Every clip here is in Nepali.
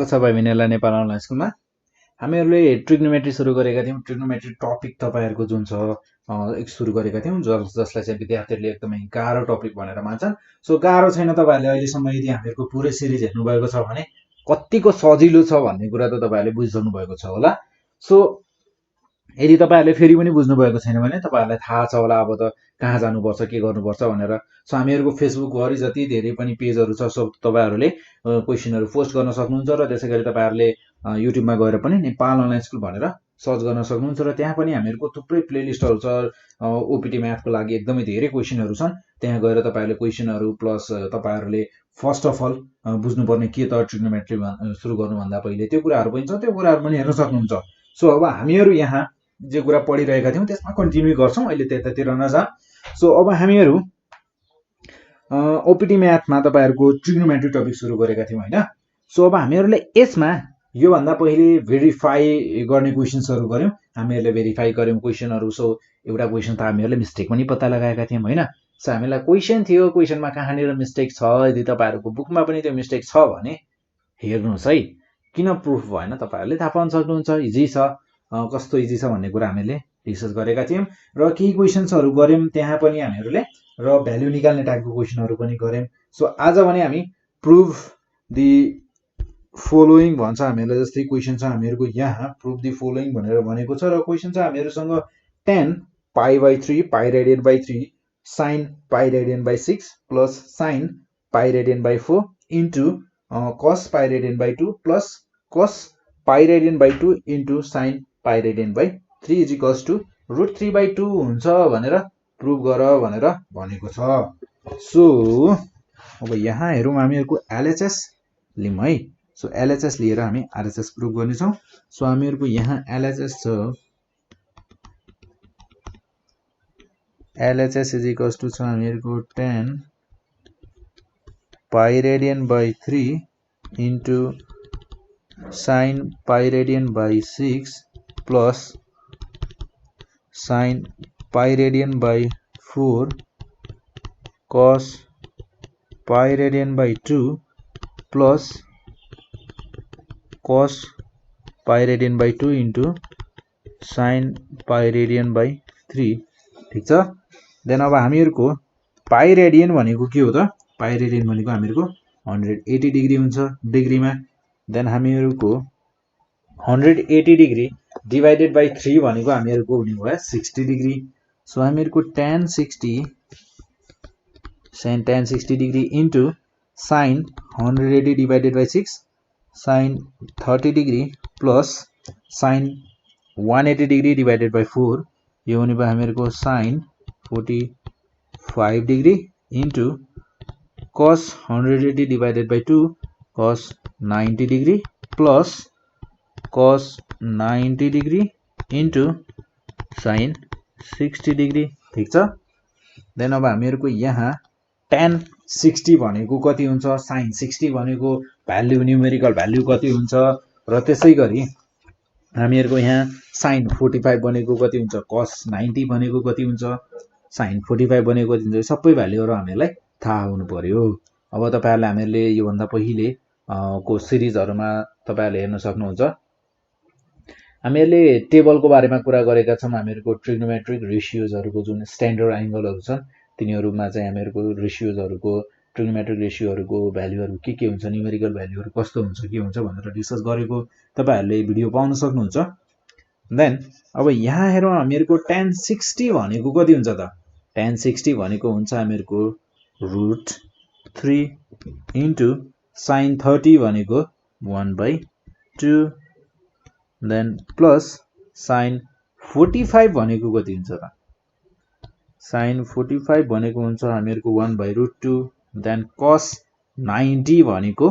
भाइ विनयलाई नेपाल अनलाइन स्कुलमा हामीहरूले ट्रिग्नोमेट्री सुरु गरेका थियौँ। ट्रिग्नोमेट्री टपिक तपाईँहरूको जुन छ सुरु गरेका थियौँ, जसलाई चाहिँ विद्यार्थीहरूले एकदमै गाह्रो टपिक भनेर मान्छन्। सो गाह्रो छैन, तपाईँहरूले अहिलेसम्म यदि हामीहरूको पुरै सिरिज हेर्नुभएको छ भने कतिको सजिलो छ भन्ने कुरा त तपाईँहरूले बुझिसक्नु भएको छ होला। सो यदि तपाईँहरूले फेरि पनि बुझ्नुभएको छैन भने तपाईँहरूलाई थाहा छ होला अब त कहाँ जानुपर्छ, के गर्नुपर्छ भनेर। सो हामीहरूको फेसबुकभरि जति धेरै पनि पेजहरू छ, सो तपाईँहरूले क्वेसनहरू पोस्ट गर्न सक्नुहुन्छ र त्यसै गरी तपाईँहरूले युट्युबमा गएर पनि नेपाल अनलाइन स्कुल भनेर सर्च गर्न सक्नुहुन्छ र त्यहाँ पनि हामीहरूको थुप्रै प्लेलिस्टहरू छ। ओपिटी म्याथको लागि एकदमै धेरै क्वेसनहरू छन्। त्यहाँ गएर तपाईँहरूले क्वेसनहरू प्लस तपाईँहरूले फर्स्ट अफ अल बुझ्नुपर्ने के त ट्रिग्नोमेट्री सुरु गर्नुभन्दा पहिले त्यो कुराहरू पनि छ, त्यो कुराहरू पनि हेर्न सक्नुहुन्छ। सो अब हामीहरू यहाँ जे कुरा पढिरहेका थियौँ त्यसमा कन्टिन्यू गर्छौँ, अहिले त्यतातिर नजा। सो अब हामीहरू ओपिटी म्याथमा तपाईँहरूको ट्रिग्नोमेट्री टपिक सुरु गरेका थियौँ होइन। सो अब हामीहरूले यसमा योभन्दा पहिले भेरिफाई गर्ने क्वेसन्सहरू गऱ्यौँ, हामीहरूले भेरिफाई गऱ्यौँ क्वेसनहरू। सो एउटा क्वेसन त हामीहरूले मिस्टेक पनि पत्ता लगाएका थियौँ होइन। सो हामीलाई क्वेसन थियो, क्वेसनमा कहाँनिर मिस्टेक छ, यदि तपाईँहरूको बुकमा पनि त्यो मिस्टेक छ भने हेर्नुहोस् है, किन प्रुफ भएन तपाईँहरूले थाहा पाउन सक्नुहुन्छ। इजी छ, कस्तो इजी छ भन्ने कुरा हामीले डिस्कस गरेका थियौँ र केही क्वेसन्सहरू गऱ्यौँ त्यहाँ पनि हामीहरूले, र भ्याल्यु निकाल्ने टाइपको क्वेसनहरू पनि गऱ्यौँ। सो आज भने हामी प्रुफ दि फलोइङ भन्छ हामीहरूलाई, जस्तै क्वेसन छ हामीहरूको यहाँ प्रुफ दि फलोइङ भनेर भनेको छ, र क्वेसन छ हामीहरूसँग 10 pi by 3 pi radian by 3 sine pi radian by 6 plus sine pi radian by 4 into cos pi radian by 2 plus cos pi radian by 2 into sine pi radian by 3 is equals to √3/2 हुन्छ भनेर प्रुभ गर भनेर भनेको छ। सो अब यहाँ हेरौँ, हामीहरूको एलएचएस लिउँ है। सो एलएचएस लिएर हामी आरएचएस प्रुभ गर्नेछौँ। सो हामीहरूको यहाँ एलएचएस छ, एलएचएस इज इक्वल्स टु छ हामीहरूको 10 पाई radian by 3 into sine pi radian by 6 plus sine pi radian by 4 कस pi radian by 2 plus cos pi radian by 2 into sine pi radian by 3। ठिक छ। देन अब हामीहरूको पाई रेडियन भनेको के हो त? पाई रेडियन भनेको हामीहरूको 180 डिग्री हुन्छ डिग्रीमा। देन हामीहरूको 180 डिग्री डिभाइडेड बाई 3 भनेको हामीहरूको हुने भयो 60 डिग्री। सो हामीहरूको tan 60 degree into sine 180 divided by 6 sine 30 degree plus sine 180 degree divided by 4 यो हुने भयो हामीहरूको साइन 45 डिग्री इन्टु कस 180 डिभाइडेड बाई 2 कस 90 degree plus cos 90 degree into sign 60 degree. ठिक छ। देन अब हामीहरूको यहाँ tan 60 भनेको कति हुन्छ, साइन 60 भनेको भ्याल्यु न्युमेरिकल भ्याल्यु कति हुन्छ, र त्यसै गरी हामीहरूको यहाँ साइन 45 भनेको कति हुन्छ, कस 90 भनेको कति हुन्छ, साइन 45 भनेको कति हुन्छ, सबै भ्याल्युहरू हामीलाई थाहा हुनु पर्यो। अब तपाईँहरूले हामीहरूले योभन्दा पहिले को सिरिजहरूमा तपाईँहरूले हेर्न सक्नुहुन्छ, हामीहरूले टेबलको बारेमा कुरा गरेका छौँ। हामीहरूको ट्रिग्नोमेट्रिक रेसियोजहरूको जुन स्ट्यान्डर्ड एङ्गलहरू छन् तिनीहरूमा चाहिँ हामीहरूको रेसियोजहरूको ट्रिग्नोमेट्रिक रेसियोहरूको भ्याल्युहरू के हुन्छ, न्युमेरिकल भ्याल्युहरू कस्तो हुन्छ, के हुन्छ भनेर डिस्कस गरेको तपाईँहरूले भिडियो पाउन सक्नुहुन्छ। देन अब यहाँ हेरौँ, हामीहरूको tan 60 भनेको कति हुन्छ त? tan 60 भनेको हुन्छ हामीहरूको √3 इन्टु साइन 30 भनेको 1/2 देन प्लस साइन 45 भनेको कति हुन्छ त? साइन 45 भनेको हुन्छ हामीहरूको 1/√2 देन कस 90 भनेको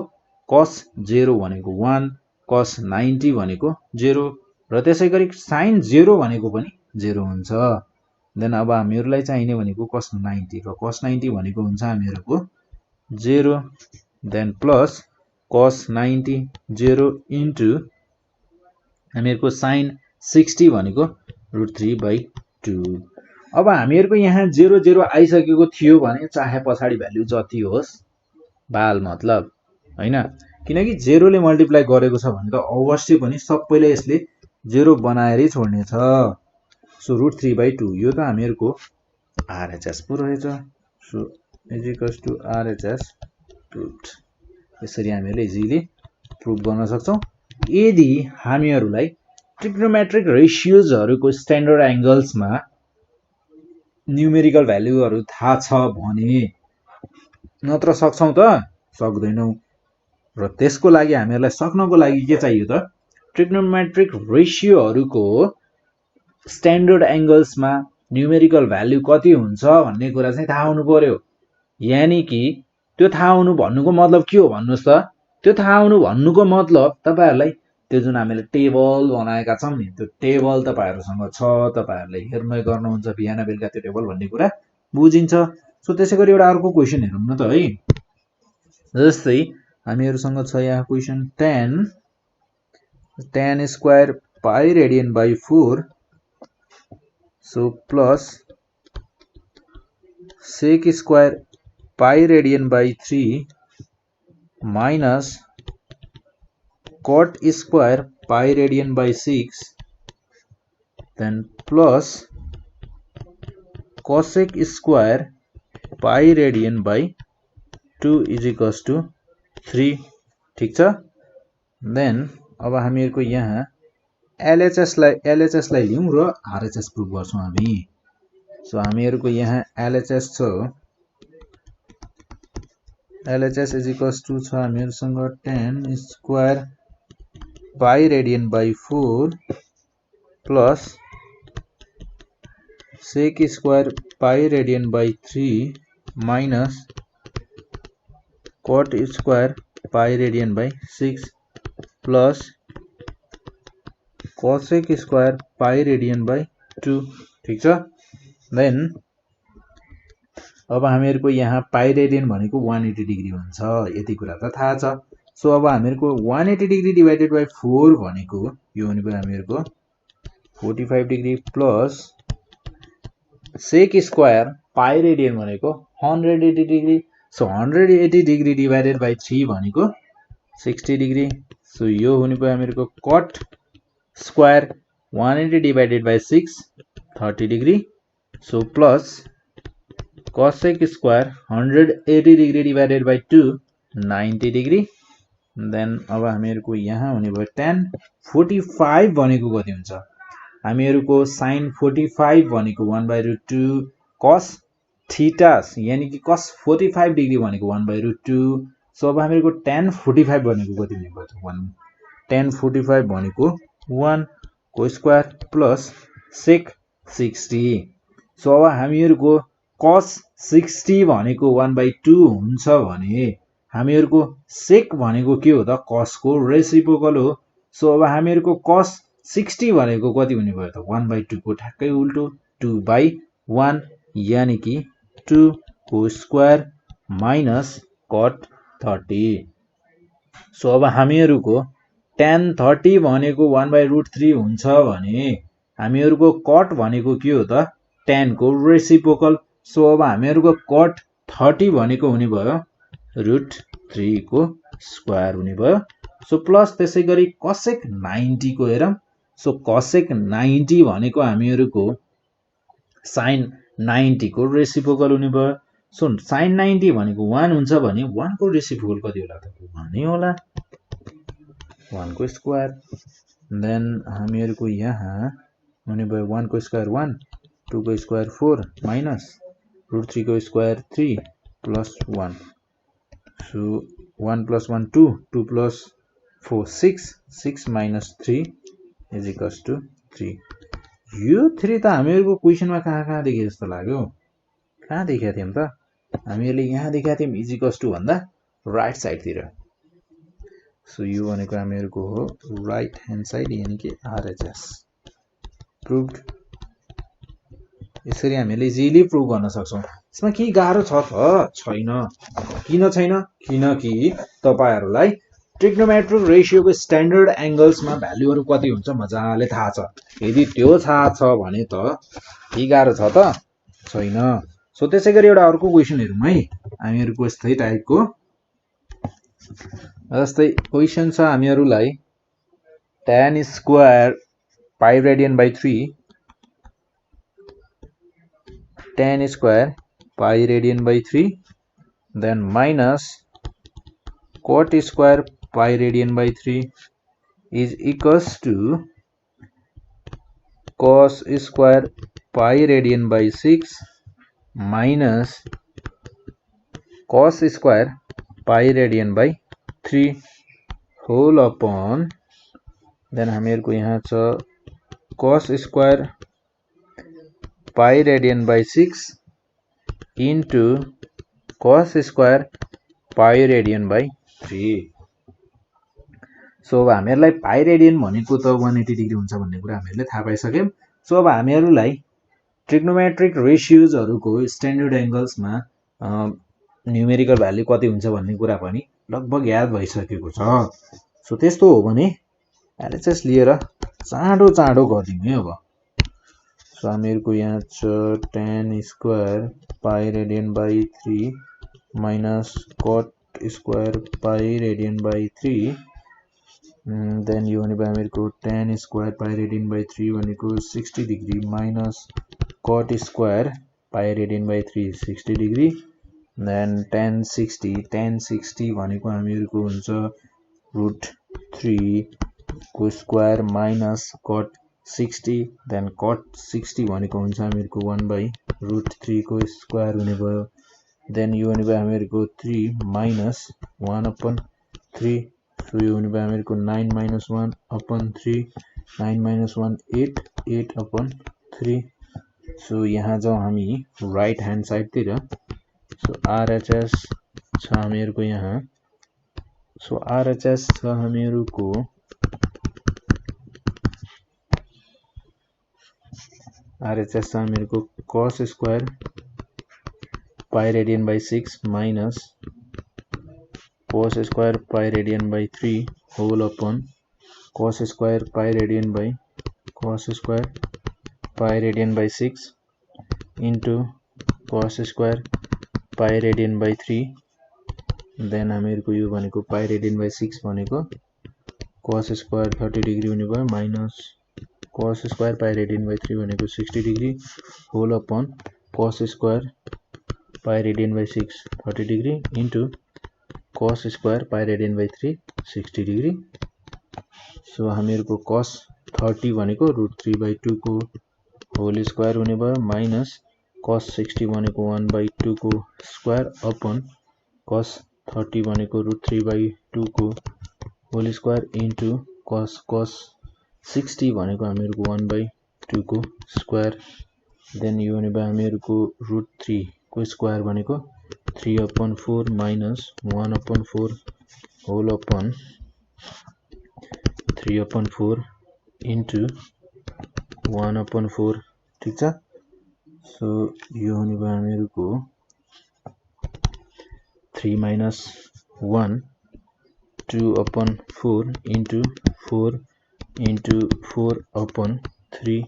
कस 0 भनेको 1 कस 90 भनेको 0 र त्यसै गरी साइन 0 भनेको पनि 0 हुन्छ। देन अब हामीहरूलाई चाहिने भनेको कस 90 र कस 90 भनेको हुन्छ हामीहरूको 0 देन प्लस कस 90 0 इन्टु हामीहरूको साइन 60 भनेको √3/2। अब हामीहरूको यहाँ 0 0 आइसकेको थियो भने चाहे पछाडि भ्याल्यु जति होस् बाल मतलब होइन, किनकि 0 ले मल्टिप्लाई गरेको छ भने त अवश्य पनि सबैले यसले 0 बनाएरै छोड्ने छ। सो √3/2 यो त हामीहरुको RHS पो रहेछ। So is to RHS proved. यसरी हामीले इजिली प्रुभ गर्न सक्छौं। यदि हामीहरुलाई ट्रिग्नोमेट्रिक रेशियोजहरुको स्ट्यान्डर्ड एंगल्समा न्यूमेरिकल भ्यालुहरु थाहा छ भने नत्र सक्छौं त सक्दैनौं। र त्यसको लागि हामीहरुलाई सक्नको लागि के चाहियो त ट्रिग्नोमेट्रिक रेशियोहरुको स्ट्यान्डर्ड एंगल्समा न्यूमेरिकल भ्यालु कति हुन्छ भन्ने कुरा चाहिँ थाहा हुनु पर्यो। यानी कि त्यो थाहा हुनु भन्नुको मतलब के हो भन्नुस् त त्यो थाहा हुनु भन्नुको मतलब तपाईहरुलाई त्यो जुन हामीले टेबल बनाएका छौं नि त्यो टेबल तपाईहरुसँग छ तपाईहरुले हेर्नै गर्नुहुन्छ बिहान बेलुका त्यो टेबल भन्ने कुरा बुझिन्छ। सो त्यसैगरी एउटा अर्को क्वेशन हेरौँ न त है। जस्तै हामीहरुसँग छ यहाँ question 10 square pi radian by 4 so plus sec square pi radian by 3 minus cot square pi radian by 6 then plus cosec square pi radian by 2 is equals to 3 ठीक छ। देन अब हामीहरुको यहाँ LHS लाई लियौं र RHS प्रुभ गर्छौं हामी। सो हामीहरुको यहाँ LHS छ LHS is equals to छ हामीहरुसँग 10 square pi radian by 4 plus sec square pi radian by 3 minus cot square pi radian by 6 plus cosec square pi radian by 2 ठीक छ। देन अब हामीहरुको यहाँ पाई रेडियन भनेको 180 डिग्री हुन्छ यति कुरा त थाहा छ। सो अब हामीहरुको 180 डिग्री डिवाइडेड बाइ 4 भनेको यो भनेको हामीहरुको 45 degree plus sec square pi radian भनेको 180 degree. So 180 degree divided by 3 भनेको 60 डिग्री। सो यो भनेको हामीहरुको cot square 180 divided by 6 30 degree. So plus cosec square 180 degree divided by 2 90 degree. Then अब हामीहरुको यहाँ हुने भयो 10 45 भनेको कति हुन्छ हामीहरुको sin 45 भनेको 1/√2 cos थीटा यानी कि cos 45 डिग्री भनेको 1/√2। सो अब हामीहरुको tan 45 भनेको कति हुने भयो 1 tan 45 भनेको 1 को स्क्वायर प्लस sec 60। सो अब हामीहरुको cos 60 भनेको 1/2 हुन्छ भने हामीहरुको sec भनेको के हो त cos को रेसिप्रोकल हो। सो अब हामीहरुको cos 60 भनेको कति हुने भयो त 1/2 को ठ्याक्कै उल्टो 2/1 यानी कि 2 को स्क्वायर माइनस cot 30। सो अब हामीहरुको tan 30 भनेको 1/√3 हुन्छ भने हामीहरुको cot भनेको के हो त tan को रेसिप्रोकल। सो अब हामीहरुको cot 30 भनेको हुने भयो √3 को स्क्वायर हुने भयो। सो प्लस त्यसैगरी cosec 90 को हेरौं। सो cosec 90 भनेको हामीहरुको sin 90 को रेसिप्रोकल हुने भयो। सो sin 90 भनेको 1 हुन्छ भने 1 को रेसिप्रोकल कति होला त 1 नै होला 1 को स्क्वायर। देन हामीहरुको यहाँ हुने भयो 1 को स्क्वायर 1 2 को स्क्वायर 4 माइनस √3 को square 3 plus 1। So 1 plus 1 2 2 plus 4 6 minus 3 is equals to 3। यो 3 त हामीहरुको क्वेशनमा कहाँ देखे जस्तो लाग्यो कहाँ देखेका थियौं त हामीहरुले यहाँ देखेका थियौं इज इक्वल्स टु भन्दा राइट साइड तिर। सो यो भनेको हामीहरुको हो राइट ह्यान्ड साइड यानी कि RHS प्रुभड। यसरी हामीले इजिली प्रुभ गर्न सक्छौं। यसमा के गाह्रो छ त छैन। किन छैन किनकि तपाईहरुलाई ट्रिग्नोमेट्रिक रेशियोको स्ट्यान्डर्ड एंगल्समा भ्यालुहरु कति हुन्छ मजाले थाहा छ। यदि त्यो थाहा छ भने त के गाह्रो छ त छैन। सो त्यसैगरी एउटा अर्को क्वेशन हेरौं है हामीहरुको यस्तै टाइपको जस्तै क्वेशन छ हामीहरुलाई tan square pi radian by 3 tan square pi radian by 3 then minus cot square pi radian by 3 is equals to cos square pi radian by 6 minus cos square pi radian by 3 whole upon then हामीहरुको यहाँ छ cos square pi radian by 6 into cos square pi radian by 3. So अब हामीहरुलाई पाई रेडियन भनेको त 180 डिग्री हुन्छ भन्ने कुरा हामीहरुले थाहा पाइसक्यौं. सो अब हामीहरुलाई ट्रिग्नोमेट्रिक रेशियोजहरुको स्ट्यान्डर्ड एंगल्समा न्यूमेरिकल भ्यालु कति हुन्छ भन्ने कुरा पनि लगभग याद भइसकेको छ. सो त्यस्तो हो भने एलएचएस लिएर चाँडो चाँडो गर्दियौ है अब. सो हामीहरुको यहाँ छ tan square pi radian by 3 minus cot square pi radian by 3 then यो भने हामीहरुको tan square pi radian by 3 भनेको 60 degree minus cot square pi radian by 3 60 degree then tan 60 भनेको हामीहरुको हुन्छ √3 को square minus cot 60 then cot 60 भनेको हुन्छ हामीहरुको 1/√3 को स्क्वायर हुने भयो. then यो भने हामीहरुको 3 minus 1/3 so यो भने हामीहरुको 9 minus 1/3 9 minus 1 8/3 so यहाँ जाउँ हामी राइट ह्यान्ड साइड तिर. सो RHS छ हामीहरुको यहाँ. सो RHS छ हामीहरुको cos square pi radian by 6 minus cos square pi radian by 3 whole upon cos square pi radian by 6 into cos square pi radian by 3 then हामीहरुको यो भनेको pi radian by 6 भनेको cos square 30 डिग्री हुने भयो minus cos square pi radian by 3 भनेको 60 degree whole upon cos square pi radian by 6 30 degree into cos square pi radian by 3 60 degree. So हामीहरुको cos 30 भनेको √3/2 को होल स्क्वायर हुने भयो minus cos 60 भनेको 1/2 को स्क्वायर upon cos 30 भनेको √3/2 को होल स्क्वायर into cos 60 भनेको हामीहरुको 1/2 को स्क्वायर then यो भने हामीहरुको √3 को स्क्वायर भनेको 3/4 minus 1/4 whole upon 3/4 into 1/4 ठीक छ. सो यो भने हामीहरुको 3 minus 1 2/4 into 4 into 4/3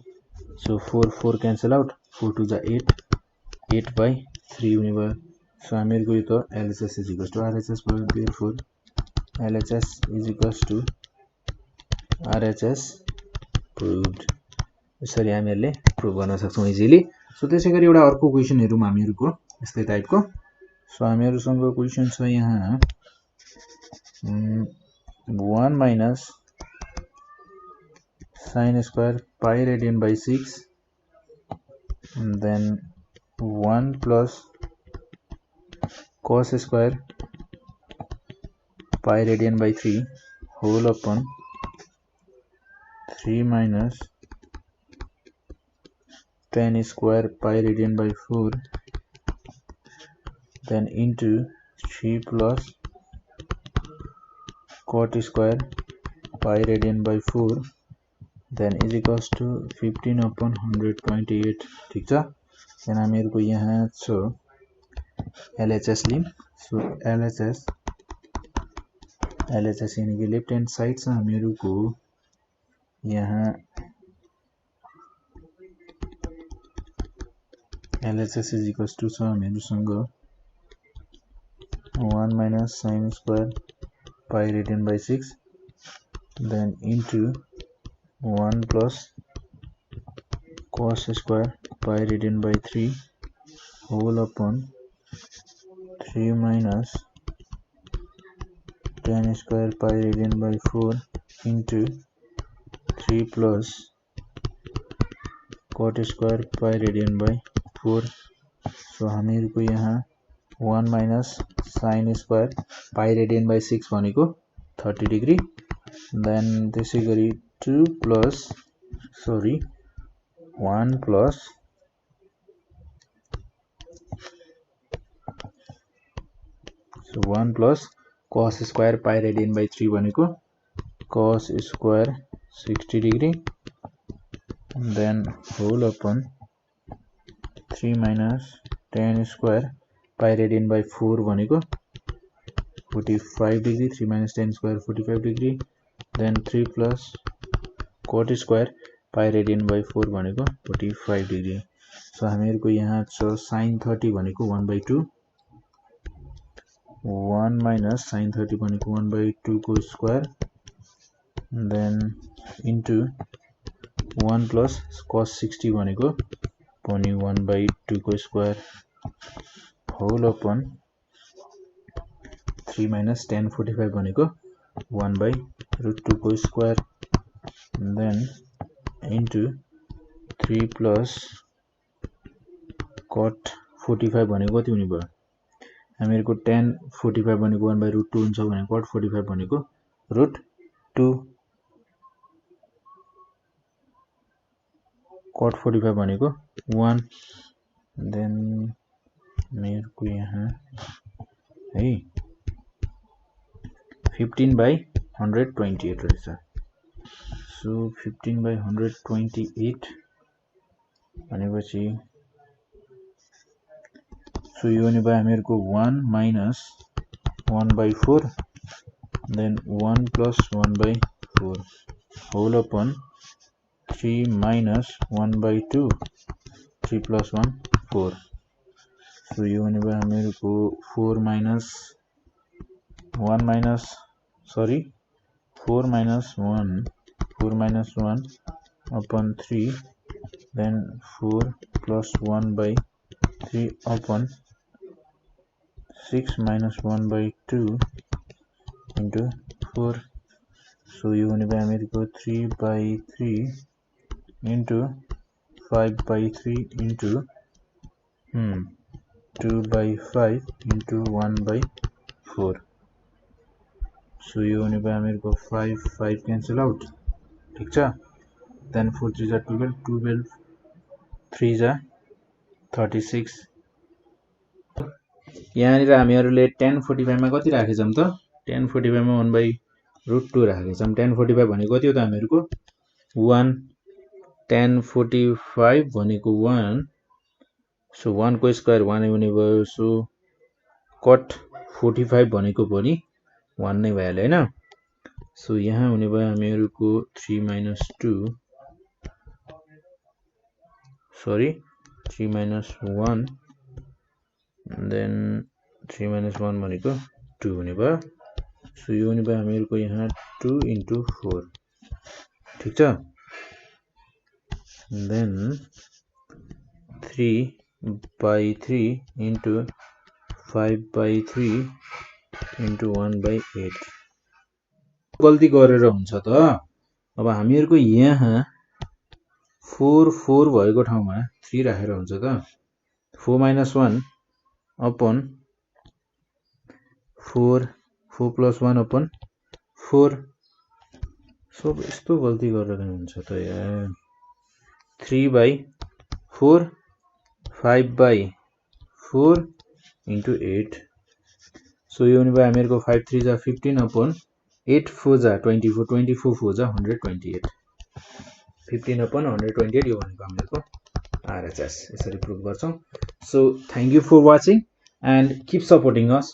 so 4 cancel out 4 to the 8/3 हुने भयो. सो हामीहरुको यो त LHS is equals to RHS भयो. therefore LHS is equals to RHS proved. यसरी हामीहरुले प्रुभ गर्न सक्छौं इजिली. सो त्यसैगरी एउटा अर्को क्वेशन हेरौं हामीहरुको यस्तै टाइपको. सो हामीहरुसँग क्वेशन छ यहाँ 1 minus sin square pi radian by 6 then 1 plus cos square pi radian by 3 whole upon 3 minus tan square pi radian by 4 then into 3 plus cot square pi radian by 4 then is equals to 15/100.8 ठीक छ. then हामीहरुको यहाँ छ LHS लिम. सो LHS यानी कि लेफ्ट ह्यान्ड साइड छ हामीहरुको यहाँ LHS is equals to छ हामीहरुसँग 1 minus sin square pi radian by 6 then into 1 plus cos square pi radian by 3 whole upon 3 minus tan square pi radian by 4 into 3 plus cot square pi radian by 4. So हामीहरुको यहाँ 1 minus sin square pi radian by 6 भनेको 30 degree then त्यसैगरी 2 plus 1 plus so 1 plus cos square pi radian by 3 भनेको cos square 60 degree then whole upon 3 minus tan square pi radian by 4 भनेको 45 degree 3 minus tan square 45 degree then 3 plus cot square pi radian by 4 भनेको 45 degree. So हामीहरुको यहाँ छ sin 30 भनेको 1/2 1 minus sin 30 भनेको 1/2 को square then into 1 plus cos 60 भनेको पनि 1/2 को square whole upon 3 minus tan 45 भनेको 1/√2 को square then into 3 plus cot 45 भनेको कति हुने भयो हामीहरुको tan 45 भनेको 1/√2 हुन्छ भने cot 45 भनेको √2 cot 45 भनेको 1 then मेरको यहाँ है 15/128 रहेछ so 15/128 भनेपछि so यो हुने भयो हामीहरुको 1 minus 1/4 then 1 plus 1/4 whole upon 3 minus 1/2 3 plus 1 4 so यो हुने भयो हामीहरुको 4 minus 1 upon 3 then 4 plus 1/3 upon 6 minus 1/2 into 4 so यो हुने भयो हामीहरुको 3/3 into 5/3 into 2/5 into 1/4 so यो हुने भयो हामीहरुको 5 cancel out ठीक छ then 4 3 are 12 3 are 36 यहाँनिर हामीहरुले tan 45 मा कति राखेछौं त tan 45 मा 1/√2 राखेछौं tan 45 भनेको कति हो त हामीहरुको 1 tan 45 भनेको 1 so 1 को स्क्वायर 1 हुने भयो so cot 45 भनेको पनि 1 नै भइहाल्यो हैन so यहाँ हुने भयो हामीहरुको 3 minus 1 then 3 minus 1 भनेको 2 हुने भयो so यो हुने भयो हामीहरुको यहाँ 2 into 4 ठीक छ then 3/3 into 5/3 into 1/8 गल्ती गरेर हुन्छ त अब हामीहरुको यहाँ 4 4 भएको ठाउँमा 3 राखेर हुन्छ त 4 minus 1 upon 4 plus 1 upon 4 so यस्तो गल्ती गरेर हुन्छ त यार 3/4 5/4 into 8 so यो हुने भयो हामीहरुको 5 3 जा 15 upon 8 4 जा 24 24 4 जा 128 15 upon 128 यो भनेको हामीहरुको RHS यसरी प्रुभ गर्छौं so thank you for watching and keep supporting us